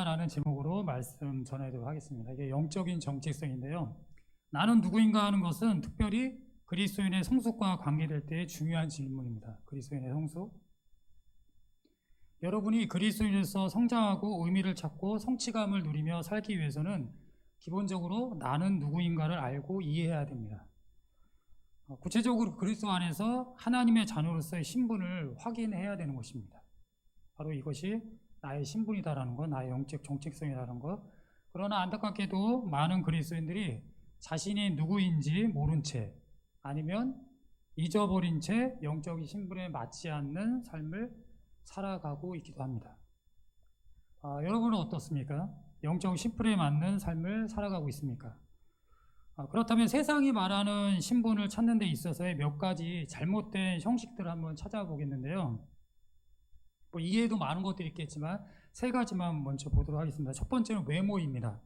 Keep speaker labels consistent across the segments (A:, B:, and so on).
A: 라는 제목으로 말씀 전하도록 하겠습니다. 이게 영적인 정체성인데요. 나는 누구인가 하는 것은 특별히 그리스도인의 성숙과 관계될 때의 중요한 질문입니다. 그리스도인의 성숙. 여러분이 그리스도인으로서 성장하고 의미를 찾고 성취감을 누리며 살기 위해서는 기본적으로 나는 누구인가를 알고 이해해야 됩니다. 구체적으로 그리스도 안에서 하나님의 자녀로서의 신분을 확인해야 되는 것입니다. 바로 이것이 나의 신분이다라는 것, 나의 영적 정체성이라는 것. 그러나 안타깝게도 많은 그리스도인들이 자신이 누구인지 모른 채 아니면 잊어버린 채 영적인 신분에 맞지 않는 삶을 살아가고 있기도 합니다. 여러분은 어떻습니까? 영적 신분에 맞는 삶을 살아가고 있습니까? 그렇다면 세상이 말하는 신분을 찾는 데 있어서의 몇 가지 잘못된 형식들을 한번 찾아보겠는데요. 이해에도 많은 것들이 있겠지만 세 가지만 먼저 보도록 하겠습니다. 첫 번째는 외모입니다.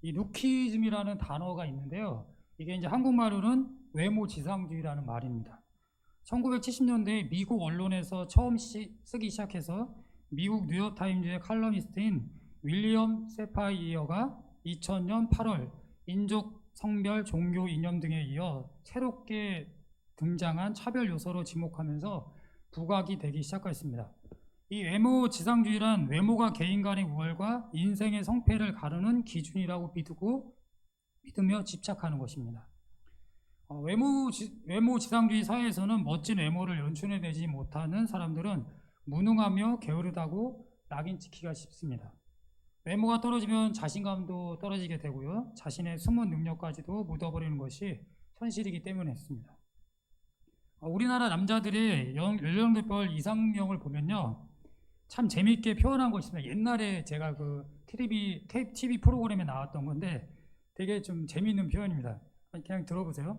A: 이 루키즘이라는 단어가 있는데요. 이게 이제 한국말로는 외모지상주의라는 말입니다. 1970년대에 미국 언론에서 처음 쓰기 시작해서 미국 뉴욕타임즈의 칼럼니스트인 윌리엄 세파이어가 2000년 8월 인종, 성별, 종교, 이념 등에 이어 새롭게 등장한 차별 요소로 지목하면서 부각이 되기 시작했습니다. 이 외모지상주의란 외모가 개인 간의 우월과 인생의 성패를 가르는 기준이라고 믿으며 집착하는 것입니다. 외모지상주의 사회에서는 멋진 외모를 연출해내지 못하는 사람들은 무능하며 게으르다고 낙인 찍기가 쉽습니다. 외모가 떨어지면 자신감도 떨어지게 되고요. 자신의 숨은 능력까지도 묻어버리는 것이 현실이기 때문이었습니다. 우리나라 남자들의 연령별 이상형을 보면요. 참 재미있게 표현한 거 있습니다. 옛날에 제가 그 TV 프로그램에 나왔던 건데 되게 좀 재미있는 표현입니다. 그냥 들어보세요.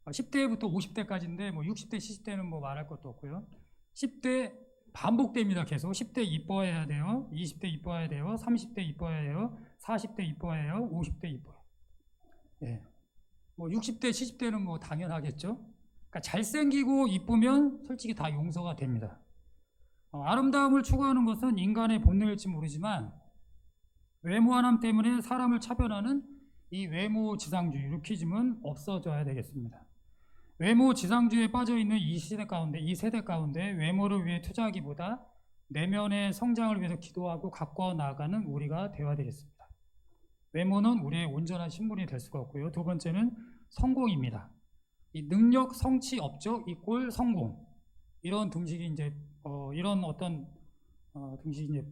A: 10대부터 50대까지인데 뭐 60대, 70대는 뭐 말할 것도 없고요. 10대 반복됩니다. 계속 10대 이뻐해야 돼요. 20대 이뻐해야 돼요. 30대 이뻐해야 돼요. 40대 이뻐해야 해요. 50대 이뻐해요. 예. 뭐 60대, 70대는 뭐 당연하겠죠. 그러니까 잘생기고 이쁘면 솔직히 다 용서가 됩니다. 아름다움을 추구하는 것은 인간의 본능일지 모르지만 외모 하나 때문에 사람을 차별하는 이 외모지상주의, 루키즘은 없어져야 되겠습니다. 외모지상주의에 빠져있는 이 세대 가운데 외모를 위해 투자하기보다 내면의 성장을 위해서 기도하고 가꿔 나아가는 우리가 되어야 되겠습니다. 외모는 우리의 온전한 신분이 될 수가 없고요. 두 번째는 성공입니다. 이 능력, 성취, 업적 이꼴 성공. 이런 등식이 이제 이런 어떤 등식이 이제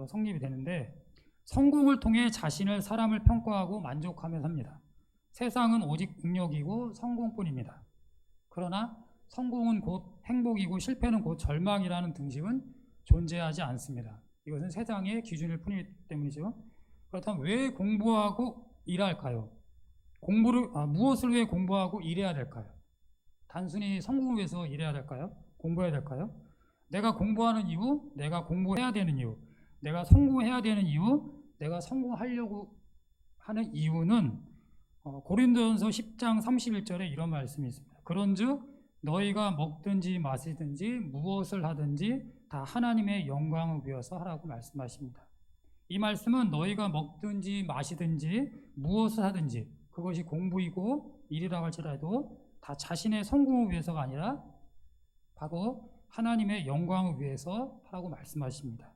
A: 성립이 되는데 성공을 통해 자신을 사람을 평가하고 만족하며 삽니다. 세상은 오직 능력이고 성공뿐입니다. 그러나 성공은 곧 행복이고 실패는 곧 절망이라는 등식은 존재하지 않습니다. 이것은 세상의 기준일 뿐이기 때문이죠. 그렇다면 왜 공부하고 일할까요? 무엇을 위해 공부하고 일해야 될까요? 단순히 성공을 위해서 일해야 될까요? 공부해야 될까요? 내가 공부하는 이유, 내가 공부해야 되는 이유, 내가 성공해야 되는 이유, 내가 성공하려고 하는 이유는 고린도전서 10장 31절에 이런 말씀이 있습니다. 그런즉 너희가 먹든지 마시든지 무엇을 하든지 다 하나님의 영광을 위해서 하라고 말씀하십니다. 이 말씀은 너희가 먹든지 마시든지 무엇을 하든지 그것이 공부이고 일이라고 할지라도 다 자신의 성공을 위해서가 아니라 바로 하나님의 영광을 위해서 하라고 말씀하십니다.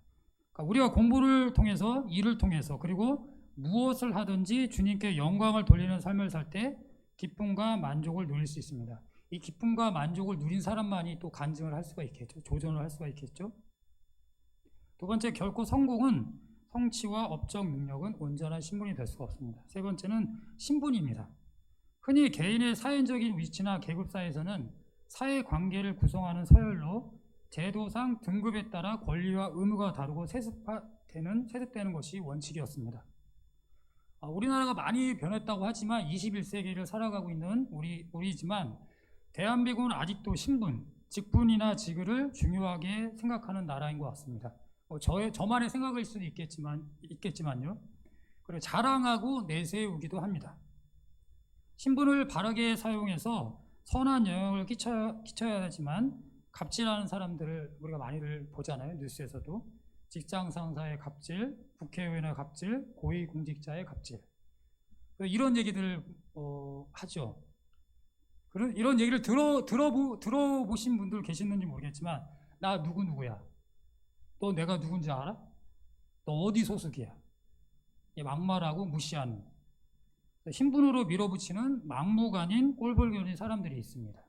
A: 그러니까 우리가 공부를 통해서 일을 통해서 그리고 무엇을 하든지 주님께 영광을 돌리는 삶을 살 때 기쁨과 만족을 누릴 수 있습니다. 이 기쁨과 만족을 누린 사람만이 또 간증을 할 수가 있겠죠. 조전을 할 수가 있겠죠. 두 번째, 결코 성공은 성취와 업적 능력은 온전한 신분이 될 수가 없습니다. 세 번째는 신분입니다. 흔히 개인의 사회적인 위치나 계급사에서는 사회관계를 구성하는 서열로 제도상 등급에 따라 권리와 의무가 다르고 세습되는 것이 원칙이었습니다. 우리나라가 많이 변했다고 하지만 21세기를 살아가고 있는 우리지만 대한민국은 아직도 신분, 직분이나 직을 중요하게 생각하는 나라인 것 같습니다. 저만의 생각일 수도 있겠지만요. 그리고 자랑하고 내세우기도 합니다. 신분을 바르게 사용해서 선한 영향을 끼쳐야 하지만 갑질하는 사람들을 우리가 많이들 보잖아요. 뉴스에서도 직장 상사의 갑질, 국회의원의 갑질, 고위공직자의 갑질. 이런 얘기들 하죠. 이런 얘기를 들어보신 분들 계시는지 모르겠지만, 나 누구야? 너 내가 누군지 알아? 너 어디 소속이야? 막말하고 무시하는, 신분으로 밀어붙이는 막무가내인 꼴불견인 사람들이 있습니다.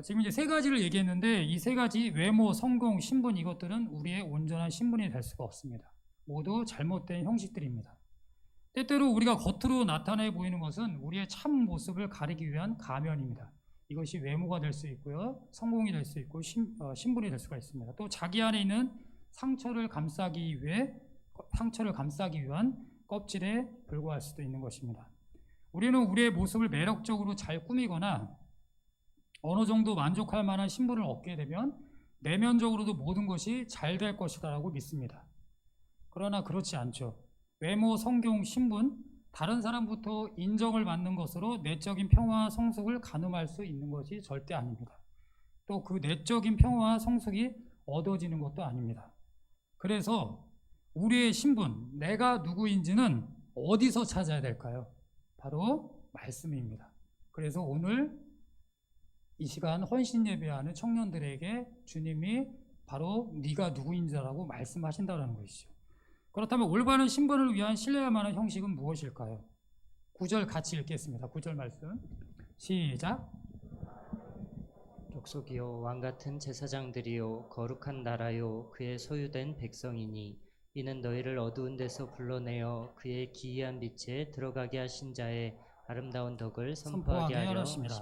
A: 지금 이제 세 가지를 얘기했는데, 이 세 가지 외모, 성공, 신분, 이것들은 우리의 온전한 신분이 될 수가 없습니다. 모두 잘못된 형식들입니다. 때때로 우리가 겉으로 나타내 보이는 것은 우리의 참 모습을 가리기 위한 가면입니다. 이것이 외모가 될 수 있고요, 성공이 될 수 있고, 신분이 될 수가 있습니다. 또 자기 안에 있는 상처를 감싸기 위한 껍질에 불과할 수도 있는 것입니다. 우리는 우리의 모습을 매력적으로 잘 꾸미거나 어느 정도 만족할 만한 신분을 얻게 되면 내면적으로도 모든 것이 잘 될 것이다라고 믿습니다. 그러나 그렇지 않죠. 외모, 성경, 신분, 다른 사람부터 인정을 받는 것으로 내적인 평화와 성숙을 가늠할 수 있는 것이 절대 아닙니다. 또 그 내적인 평화와 성숙이 얻어지는 것도 아닙니다. 그래서 우리의 신분, 내가 누구인지는 어디서 찾아야 될까요? 바로 말씀입니다. 그래서 오늘 이 시간 헌신 예배하는 청년들에게 주님이 바로 네가 누구인지라고 말씀하신다는 것이죠. 그렇다면 올바른 신분을 위한 신뢰할 만한 형식은 무엇일까요? 9절 같이 읽겠습니다. 9절 말씀 시작.
B: 족속이요 왕같은 제사장들이요 거룩한 나라요 그의 소유된 백성이니 이는 너희를 어두운 데서 불러내어 그의 기이한 빛에 들어가게 하신 자의 아름다운 덕을 선포하게 하려 하심이라.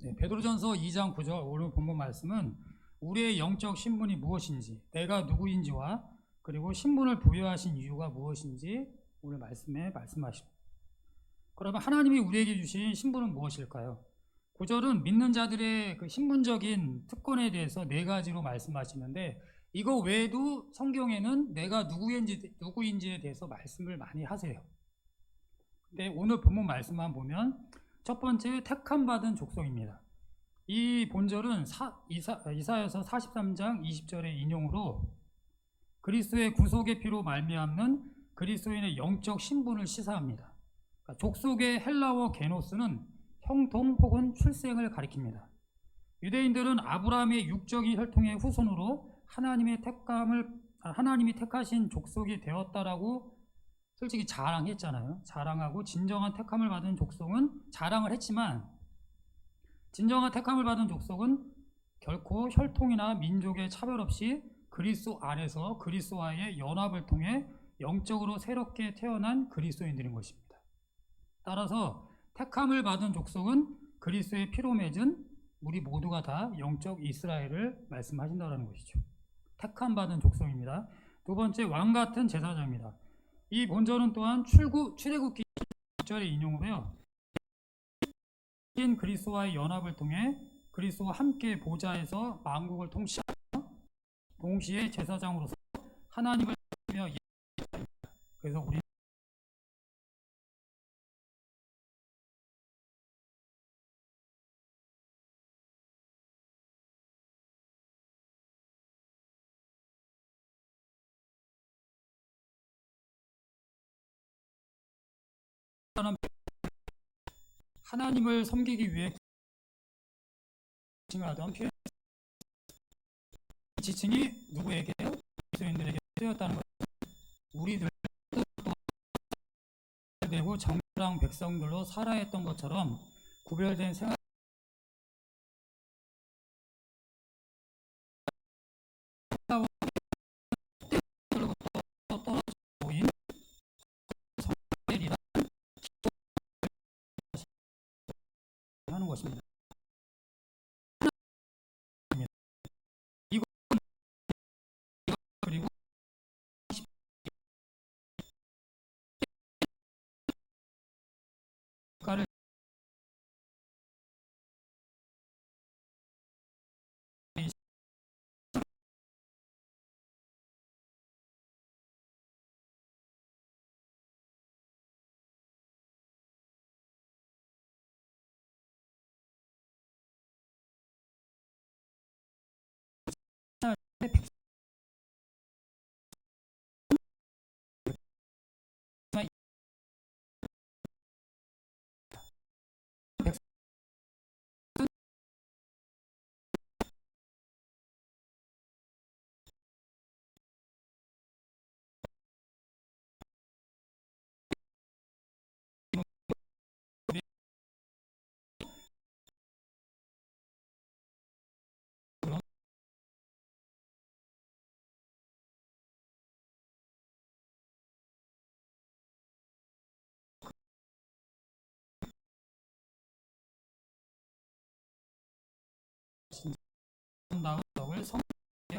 A: 네, 베드로전서 2장 9절 오늘 본문 말씀은 우리의 영적 신분이 무엇인지, 내가 누구인지와 그리고 신분을 부여하신 이유가 무엇인지 오늘 말씀에 말씀하십니다. 그러면 하나님이 우리에게 주신 신분은 무엇일까요? 9절은 믿는 자들의 그 신분적인 특권에 대해서 네 가지로 말씀하시는데, 이거 외에도 성경에는 내가 누구인지에 대해서 말씀을 많이 하세요. 근데 오늘 본문 말씀만 보면 첫 번째, 택함 받은 족속입니다. 이 본절은 이사야서 43장 20절의 인용으로 그리스도의 구속의 피로 말미암는 그리스도인의 영적 신분을 시사합니다. 그러니까 족속의 헬라어 게노스는 형통 혹은 출생을 가리킵니다. 유대인들은 아브라함의 육적인 혈통의 후손으로 하나님이 택하신 족속이 되었다라고 솔직히 자랑했잖아요. 자랑하고 진정한 택함을 받은 족속은 자랑을 했지만, 진정한 택함을 받은 족속은 결코 혈통이나 민족의 차별 없이 그리스도 안에서 그리스도와의 연합을 통해 영적으로 새롭게 태어난 그리스도인들인 것입니다. 따라서 택함을 받은 족속은 그리스도의 피로 맺은 우리 모두가 다 영적 이스라엘을 말씀하신다는 것이죠. 택함 받은 족속입니다. 두 번째, 왕같은 제사장입니다. 이 본절은 또한 출애굽기 6절의 인용으로요, 그리스도와의 연합을 통해 그리스도와 함께 보좌에서 만국을 통치하며 동시에 제사장으로서 하나님을 섬기며, 그래서 우리 하나님을 섬기기 위해 지칭하던 표현, 지칭이 누구에게요? 그리스도인들에게 쓰였다는 것. 우리들 되고 정랑 백성들로 살아야 했던 것처럼 구별된 생활 떨어져 보인 성별이라 하는 것입니다. 이거 그리고 가를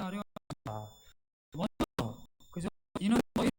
A: 하려 합니다. 먼저 그저 이는 너희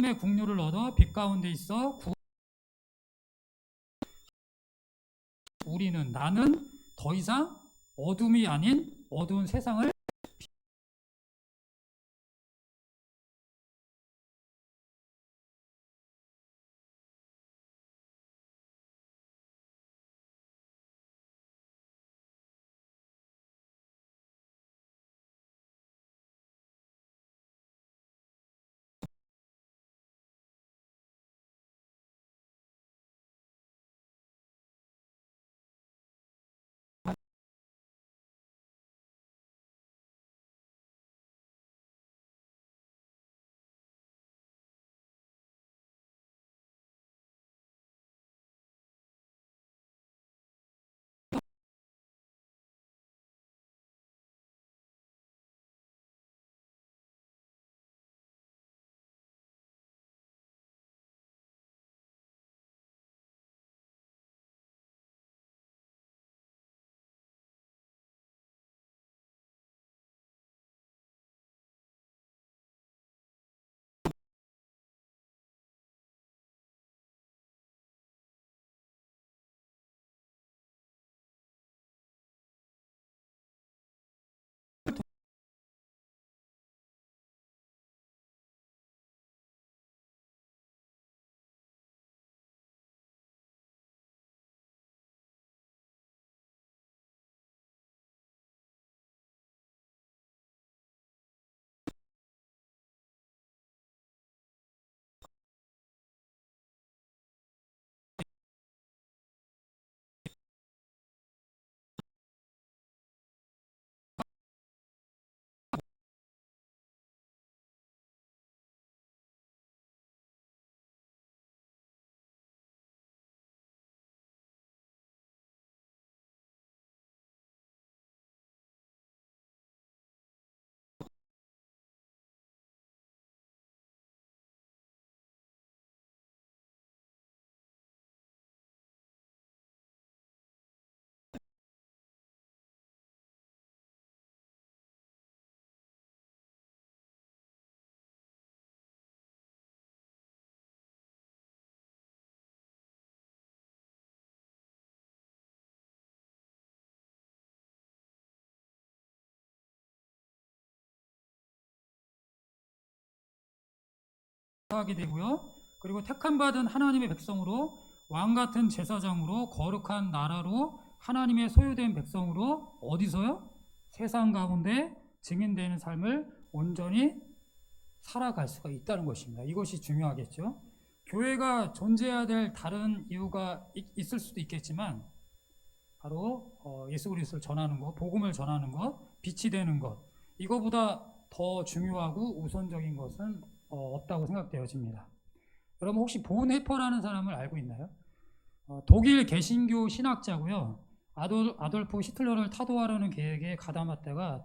A: 하나님의 국류를 얻어 빛 가운데 있어 나는 더 이상 어둠이 아닌 어두운 세상을 하게 되고요. 그리고 택함 받은 하나님의 백성으로 왕 같은 제사장으로 거룩한 나라로 하나님의 소유된 백성으로 어디서요? 세상 가운데 증인되는 삶을 온전히 살아갈 수가 있다는 것입니다. 이것이 중요하겠죠. 교회가 존재해야 될 다른 이유가 있을 수도 있겠지만 바로 예수 그리스도를 전하는 것, 복음을 전하는 것, 빛이 되는 것, 이거보다 더 중요하고 우선적인 것은 없다고 생각되어집니다. 여러분 혹시 본헤퍼라는 사람을 알고 있나요? 독일 개신교 신학자고요. 아돌프 히틀러를 타도하려는 계획에 가담했다가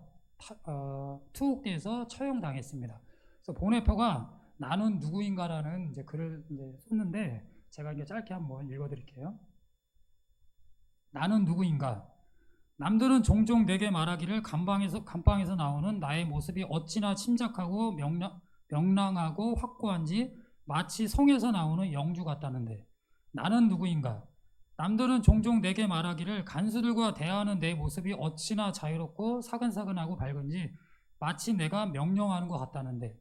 A: 투옥돼서 처형당했습니다. 그래서 본헤퍼가 나는 누구인가라는 이제 글을 이제 썼는데 제가 이제 짧게 한번 읽어드릴게요. 나는 누구인가? 남들은 종종 내게 말하기를 감방에서 나오는 나의 모습이 어찌나 침착하고 명랑하고 확고한지 마치 성에서 나오는 영주 같다는데 나는 누구인가? 남들은 종종 내게 말하기를 간수들과 대하는 내 모습이 어찌나 자유롭고 사근사근하고 밝은지 마치 내가 명령하는 것 같다는데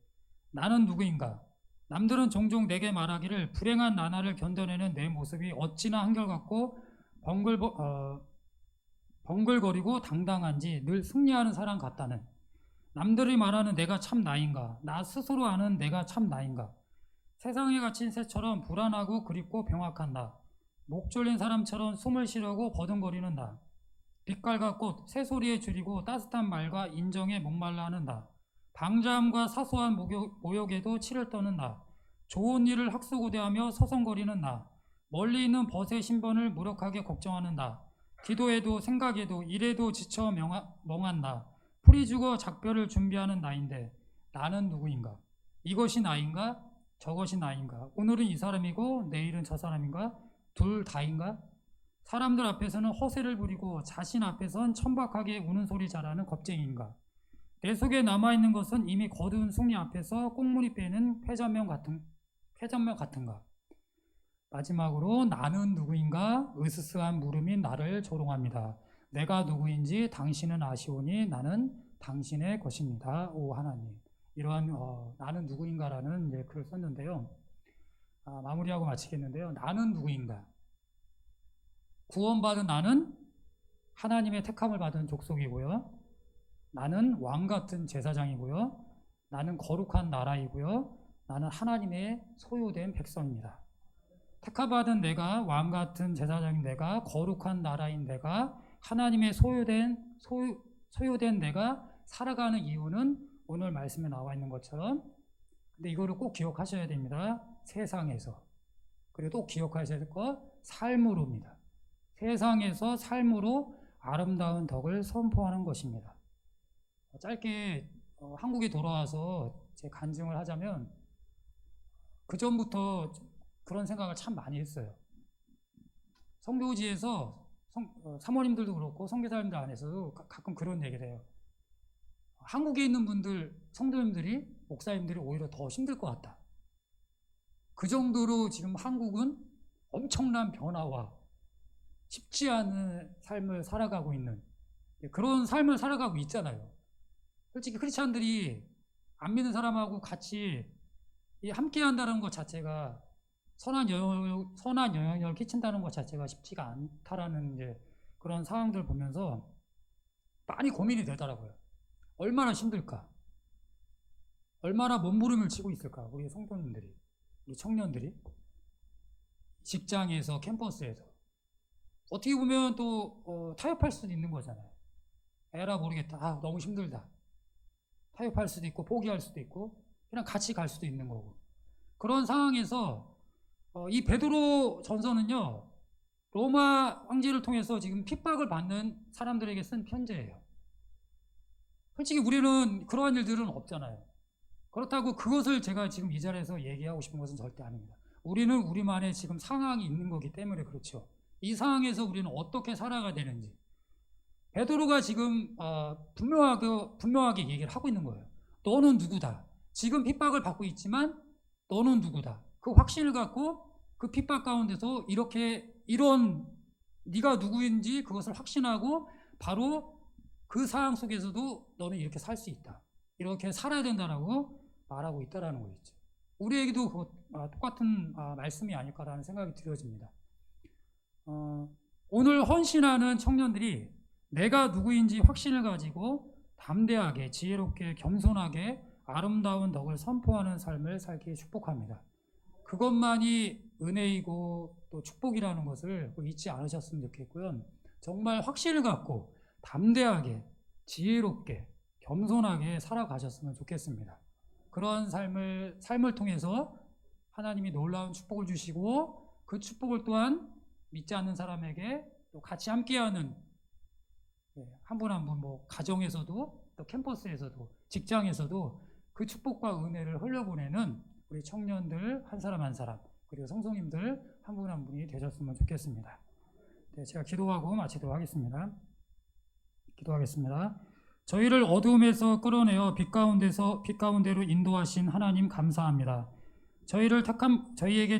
A: 나는 누구인가? 남들은 종종 내게 말하기를 불행한 나날을 견뎌내는 내 모습이 어찌나 한결같고 번글거리고 당당한지 늘 승리하는 사람 같다는 남들이 말하는 내가 참 나인가? 나 스스로 아는 내가 참 나인가? 세상에 갇힌 새처럼 불안하고 그립고 병확한 나, 목 졸린 사람처럼 숨을 쉬려고 버둥거리는 나, 빛깔과 꽃, 새소리에 줄이고 따뜻한 말과 인정에 목말라 하는 나, 방자함과 사소한 모욕에도 치를 떠는 나, 좋은 일을 학수고대하며 서성거리는 나, 멀리 있는 벗의 신번을 무력하게 걱정하는 나, 기도에도 생각에도 일에도 지쳐 멍한 나, 풀이 죽어 작별을 준비하는 나인데 나는 누구인가? 이것이 나인가? 저것이 나인가? 오늘은 이 사람이고 내일은 저 사람인가? 둘 다인가? 사람들 앞에서는 허세를 부리고 자신 앞에선 천박하게 우는 소리 잘하는 겁쟁이인가? 내 속에 남아있는 것은 이미 거둔 승리 앞에서 꽁무니 빼는 회전면 같은가? 마지막으로 나는 누구인가? 으스스한 물음이 나를 조롱합니다. 내가 누구인지 당신은 아시오니 나는 당신의 것입니다. 오 하나님. 이러한 나는 누구인가라는 이제 글을 썼는데요. 마무리하고 마치겠는데요. 나는 누구인가? 구원받은 나는 하나님의 택함을 받은 족속이고요. 나는 왕 같은 제사장이고요. 나는 거룩한 나라이고요. 나는 하나님의 소유된 백성입니다. 택함받은 내가, 왕 같은 제사장인 내가, 거룩한 나라인 내가, 하나님의 소유된 내가 살아가는 이유는 오늘 말씀에 나와 있는 것처럼, 근데 이거를 꼭 기억하셔야 됩니다. 세상에서. 그리고 또 기억하셔야 될 것, 삶으로입니다. 세상에서 삶으로 아름다운 덕을 선포하는 것입니다. 짧게 한국에 돌아와서 제 간증을 하자면 그 전부터 그런 생각을 참 많이 했어요. 성교지에서 사모님들도 그렇고 선교사님들 안에서도 가끔 그런 얘기를 해요. 한국에 있는 분들, 성도님들이, 목사님들이 오히려 더 힘들 것 같다. 그 정도로 지금 한국은 엄청난 변화와 쉽지 않은 삶을 살아가고 있는 그런 삶을 살아가고 있잖아요. 솔직히 크리스찬들이 안 믿는 사람하고 같이 함께 한다는 것 자체가 선한 영향력을 끼친다는 것 자체가 쉽지가 않다라는 이제 그런 상황들을 보면서 많이 고민이 되더라고요. 얼마나 힘들까? 얼마나 몸부림을 치고 있을까? 우리 성도님들이, 우리 청년들이 직장에서, 캠퍼스에서 어떻게 보면 또 타협할 수도 있는 거잖아요. 에라 모르겠다. 너무 힘들다. 타협할 수도 있고 포기할 수도 있고 그냥 같이 갈 수도 있는 거고. 그런 상황에서 이 베드로 전서는요, 로마 황제를 통해서 지금 핍박을 받는 사람들에게 쓴 편지예요. 솔직히 우리는 그러한 일들은 없잖아요. 그렇다고 그것을 제가 지금 이 자리에서 얘기하고 싶은 것은 절대 아닙니다. 우리는 우리만의 지금 상황이 있는 거기 때문에 그렇죠. 이 상황에서 우리는 어떻게 살아가야 되는지 베드로가 지금 분명하게 얘기를 하고 있는 거예요. 너는 누구다. 지금 핍박을 받고 있지만 너는 누구다. 그 확신을 갖고 그 핍박 가운데서 이런 네가 누구인지 그것을 확신하고 바로 그 상황 속에서도 너는 이렇게 살 수 있다. 이렇게 살아야 된다라고 말하고 있다라는 거겠죠. 우리에게도 똑같은 말씀이 아닐까라는 생각이 들어집니다. 오늘 헌신하는 청년들이 내가 누구인지 확신을 가지고 담대하게, 지혜롭게, 겸손하게 아름다운 덕을 선포하는 삶을 살기 축복합니다. 그것만이 은혜이고 또 축복이라는 것을 잊지 않으셨으면 좋겠고요. 정말 확신을 갖고 담대하게, 지혜롭게, 겸손하게 살아가셨으면 좋겠습니다. 그런 삶을 통해서 하나님이 놀라운 축복을 주시고 그 축복을 또한 믿지 않는 사람에게 또 같이 함께하는 한 분 한 분 가정에서도 또 캠퍼스에서도 직장에서도 그 축복과 은혜를 흘려보내는 우리 청년들 한 사람 한 사람 그리고 성도님들 한 분 한 분이 되셨으면 좋겠습니다. 네, 제가 기도하고 마치도록 하겠습니다. 기도하겠습니다. 저희를 어두움에서 끌어내어 빛 가운데로 인도하신 하나님 감사합니다. 저희에게